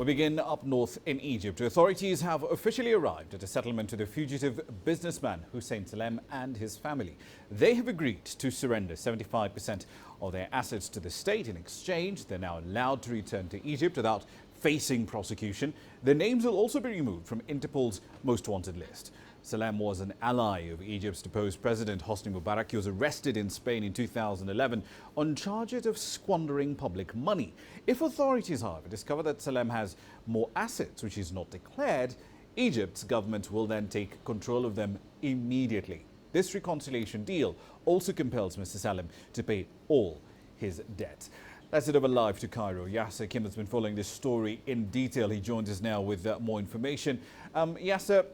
We begin up north in Egypt. Authorities have officially arrived at a settlement to the fugitive businessman Hussein Salem and his family. They have agreed to surrender 75% of their assets to the state. In exchange, they're now allowed to return to Egypt without facing prosecution. Their names will also be removed from Interpol's most wanted list. Salam was an ally of Egypt's deposed President Hosni Mubarak. He was arrested in Spain in 2011 on charges of squandering public money. If authorities, however, discover that Salam has more assets which is not declared, Egypt's government will then take control of them immediately. This reconciliation deal also compels Mr. Salem to pay all his debt. Let's head over live to Cairo. Yasser Kim has been following this story in detail. He joins us now with more information. Yasser,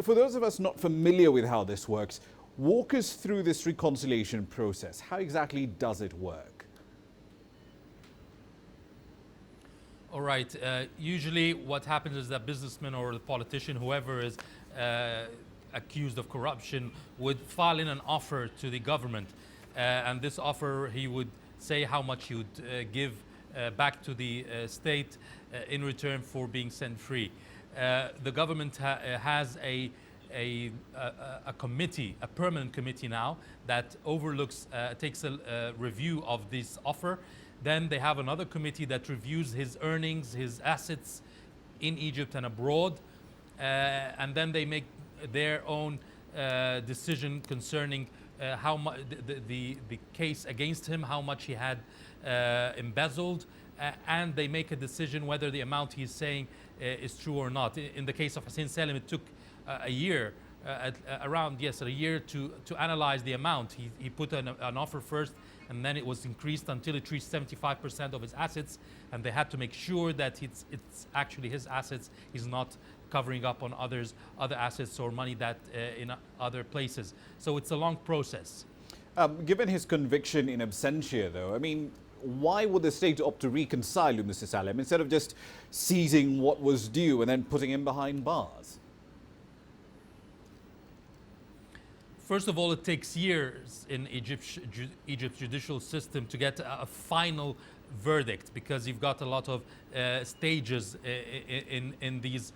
for those of us not familiar with how this works, walk us through this reconciliation process. How exactly does it work? All right. Usually what happens is that businessman or the politician, whoever is accused of corruption, would file in an offer to the government. And this offer, he would say how much he would give back to the state in return for being set free. The government has a committee, a permanent committee now that overlooks, takes a review of this offer. Then they have another committee that reviews his earnings, his assets in Egypt and abroad. And then they make their own decision concerning how much the case against him, how much he had embezzled, and they make a decision whether the amount he's saying is true or not. In the case of Hussein Salem, it took a year, a year to analyze the amount. He put an offer first, and then it was increased until it reached 75% of his assets, and they had to make sure that it's actually his assets. He's not covering up on other assets or money that in other places. So it's a long process. Given his conviction in absentia, though, I mean, why would the state opt to reconcile with Mr. Salem instead of just seizing what was due and then putting him behind bars? First of all, it takes years in Egypt's judicial system to get a final verdict, because you've got a lot of stages in these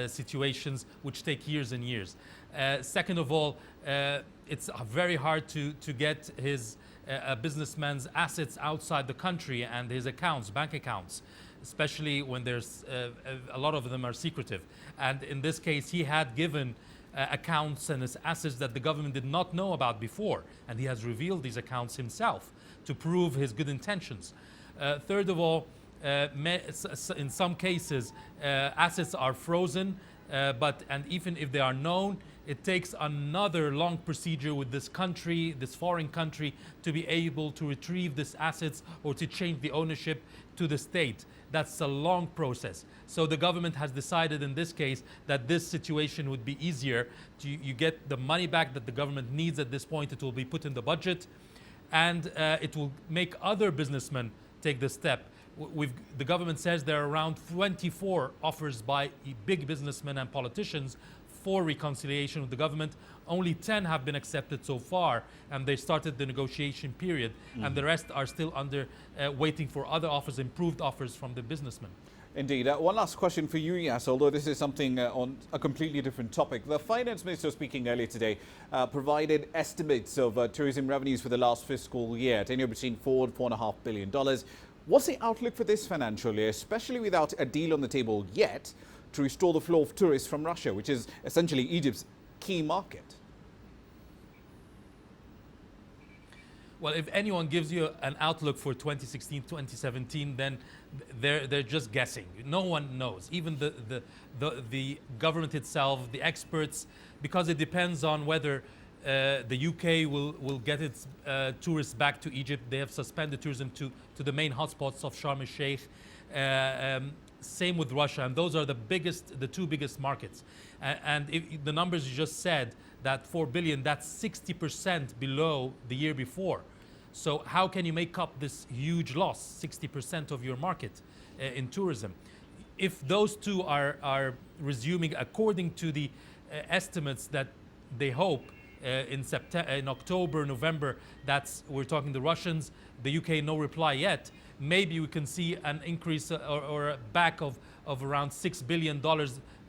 situations which take years and years. Second of all, it's very hard to get a businessman's assets outside the country and his accounts, bank accounts, especially when there's a lot of them are secretive. And in this case, he had given accounts and his assets that the government did not know about before, and he has revealed these accounts himself to prove his good intentions. Third of all, in some cases, assets are frozen, and even if they are known, it takes another long procedure with this country, this foreign country, to be able to retrieve these assets or to change the ownership to the state. That's a long process. So the government has decided in this case that this situation would be easier. You get the money back that the government needs at this point. It will be put in the budget, and it will make other businessmen take the step. The government says there are around 24 offers by big businessmen and politicians for reconciliation with the government. Only 10 have been accepted so far, and they started the negotiation period, and the rest are still waiting for other offers, improved offers from the businessmen. Indeed. One last question for you, Yas, although this is something on a completely different topic. The finance minister speaking earlier today provided estimates of tourism revenues for the last fiscal year, anywhere between $4.5 billion. What's the outlook for this financial year, especially without a deal on the table yet to restore the flow of tourists from Russia, which is essentially Egypt's key market? Well, if anyone gives you an outlook for 2016, 2017, then they're just guessing. No one knows, even the government itself, the experts, because it depends on whether the UK will get its tourists back to Egypt. They have suspended tourism to the main hotspots of Sharm el-Sheikh. Same with Russia, and those are the two biggest markets. And if the numbers you just said, that 4 billion, that's 60% below the year before. So how can you make up this huge loss, 60% of your market in tourism? If those two are resuming according to the estimates that they hope in October, November, we're talking the Russians, the UK, no reply yet. Maybe we can see an increase or a back of of around $6 billion,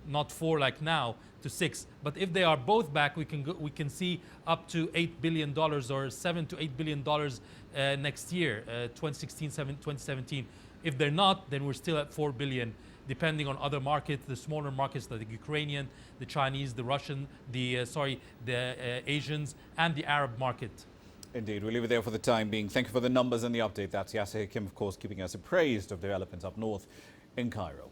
not 4 like now, to 6. But if they are both back, we can see up to $8 billion or 7 to $8 billion next year, 2017. If they're not, then we're still at 4 billion, depending on other markets, the smaller markets like the Ukrainian, the Chinese, the Russian, the Asians, and the Arab market. Indeed. We'll leave it there for the time being. Thank you for the numbers and the update. That's Yasser Hakim, of course, keeping us appraised of developments up north in Cairo.